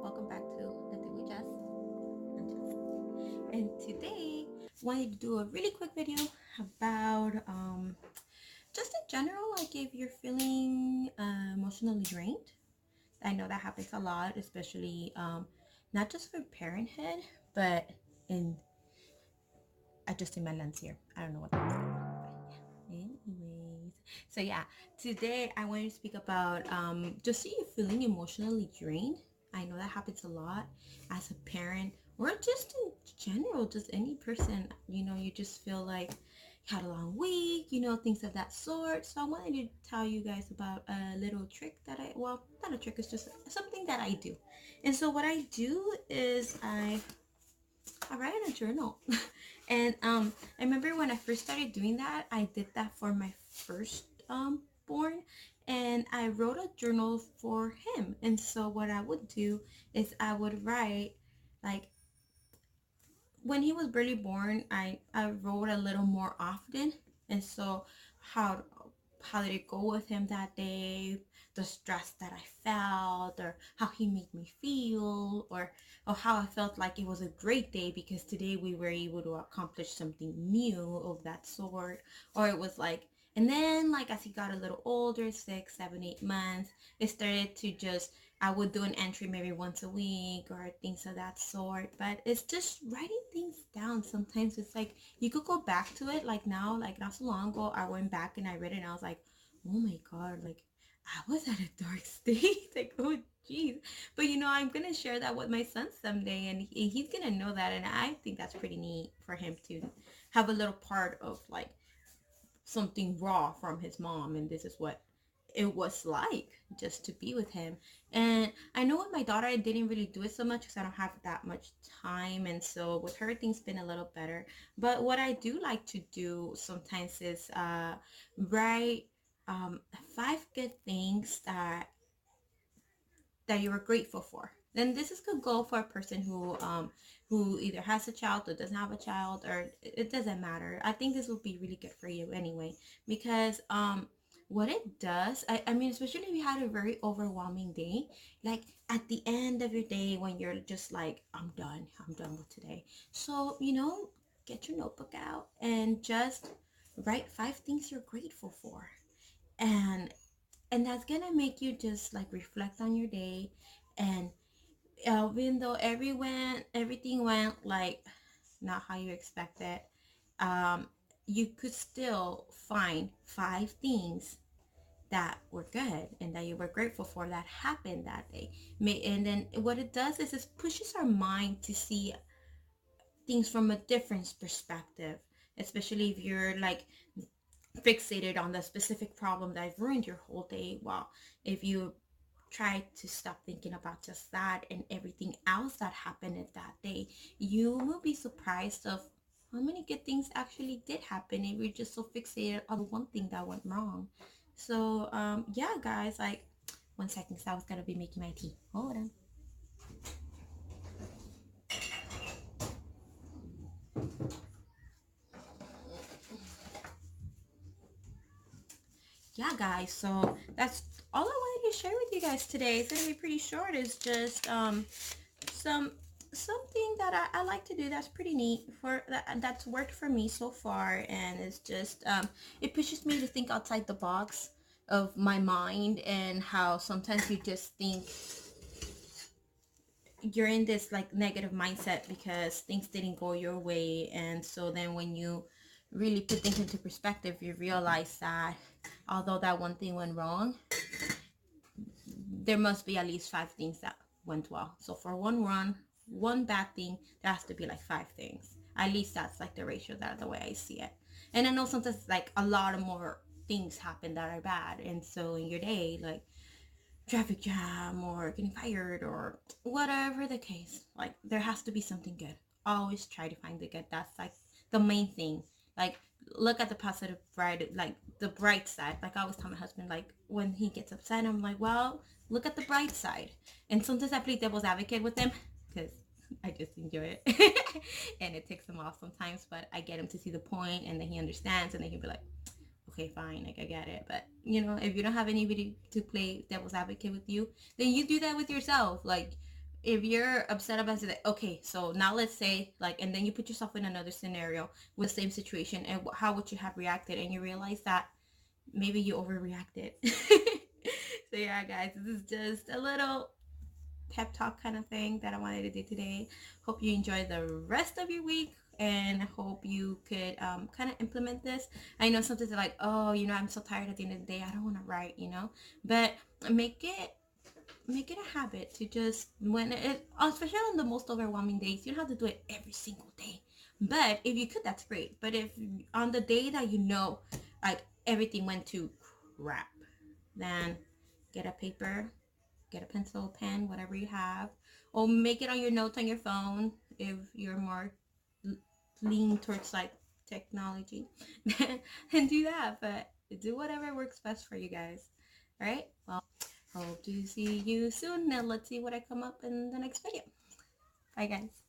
welcome back to Nothing with Jess. I'm Jess. And today, I wanted to do a really quick video about just in general, like if you're feeling emotionally drained. I know that happens a lot, especially not just for parenthood, but in adjusting my lens here. I don't know what that's going on, but yeah. Anyways, so yeah, today I wanted to speak about just see you feeling emotionally drained. I know that happens a lot as a parent or just in general, just any person. You just feel like you had a long week, things of that sort. So I wanted to tell you guys about a little trick that well, not a trick, it's just something that I do. And so what I do is I write in a journal. And I remember when I first started doing that, I did that for my first born, and I wrote a journal for him. And so what I would do is I would write, like, when he was barely born, I wrote a little more often. And so how how did it go with him that day, the stress that I felt, or how he made me feel, or how I felt like it was a great day because today we were able to accomplish something new of that sort. Or it was like, and then like as he got a little older, 6, 7, 8 months, it started to just, I would do an entry maybe once a week or things of that sort. But it's just writing things down. Sometimes it's like you could go back to it. Like now, like not so long ago, I went back and I read it and I was like, oh my God, like I was at a dark state. Like, oh geez. But I'm gonna share that with my son someday, and he's gonna know that. And I think that's pretty neat for him to have a little part of like something raw from his mom, and this is what it was like just to be with him. And I know with my daughter I didn't really do it so much because I don't have that much time, and so with her things been a little better. But what I do like to do sometimes is write 5 good things that you were grateful for. Then this is good goal for a person who either has a child or doesn't have a child, or it doesn't matter. I think this will be really good for you anyway, because what it does, I mean, especially if you had a very overwhelming day, like at the end of your day when you're just like, I'm done with today. So get your notebook out and just write 5 things you're grateful for. And and that's gonna make you just like reflect on your day. And even though everything went like not how you expected, um you could still find 5 things that were good and that you were grateful for that happened that day. And then what it does is it pushes our mind to see things from a different perspective, especially if you're like fixated on the specific problem that ruined your whole day. Well, if you try to stop thinking about just that and everything else that happened at that day, you will be surprised of how many good things actually did happen if you're just so fixated on the one thing that went wrong. So yeah, guys, like, 1 second, because I was gonna be making my tea. Hold on. Yeah, guys, so that's all I wanted to share with you guys today. It's gonna be pretty short. It's just some something that I like to do that's pretty neat for that's worked for me so far. And it's just it pushes me to think outside the box of my mind, and how sometimes you just think you're in this like negative mindset because things didn't go your way. And so then when you really put things into perspective, you realize that although that one thing went wrong, there must be at least 5 things that went well. So for one bad thing, there has to be like 5 things. At least that's like the ratio, that the way I see it. And I know sometimes like a lot of more things happen that are bad. And so in your day, like traffic jam or getting fired or whatever the case, like there has to be something good. Always try to find the good. That's like the main thing. Like, look at the positive, bright, like the bright side. Like I always tell my husband, like when he gets upset, I'm like, well, look at the bright side. And sometimes I play devil's advocate with him because I just enjoy it. And it takes him off sometimes, but I get him to see the point, and then he understands, and then he'll be like, okay, fine, like I get it. But if you don't have anybody to play devil's advocate with you, then you do that with yourself. Like, if you're upset about it, okay, so now let's say like, and then you put yourself in another scenario with the same situation, and how would you have reacted? And you realize that maybe you overreacted. So yeah, guys, this is just a little pep talk kind of thing that I wanted to do today. Hope you enjoy the rest of your week, and I hope you could kind of implement this. I know sometimes they're like, oh, I'm so tired at the end of the day, I don't want to write, but make it a habit to just, when it, especially on the most overwhelming days, you don't have to do it every single day, but if you could, that's great. But if on the day that like everything went to crap, then get a paper, get a pencil, pen, whatever you have, or make it on your notes on your phone if you're more lean towards like technology. And do that. But do whatever works best for you guys. All right, well, hope to see you soon, and let's see what I come up in the next video. Bye, guys.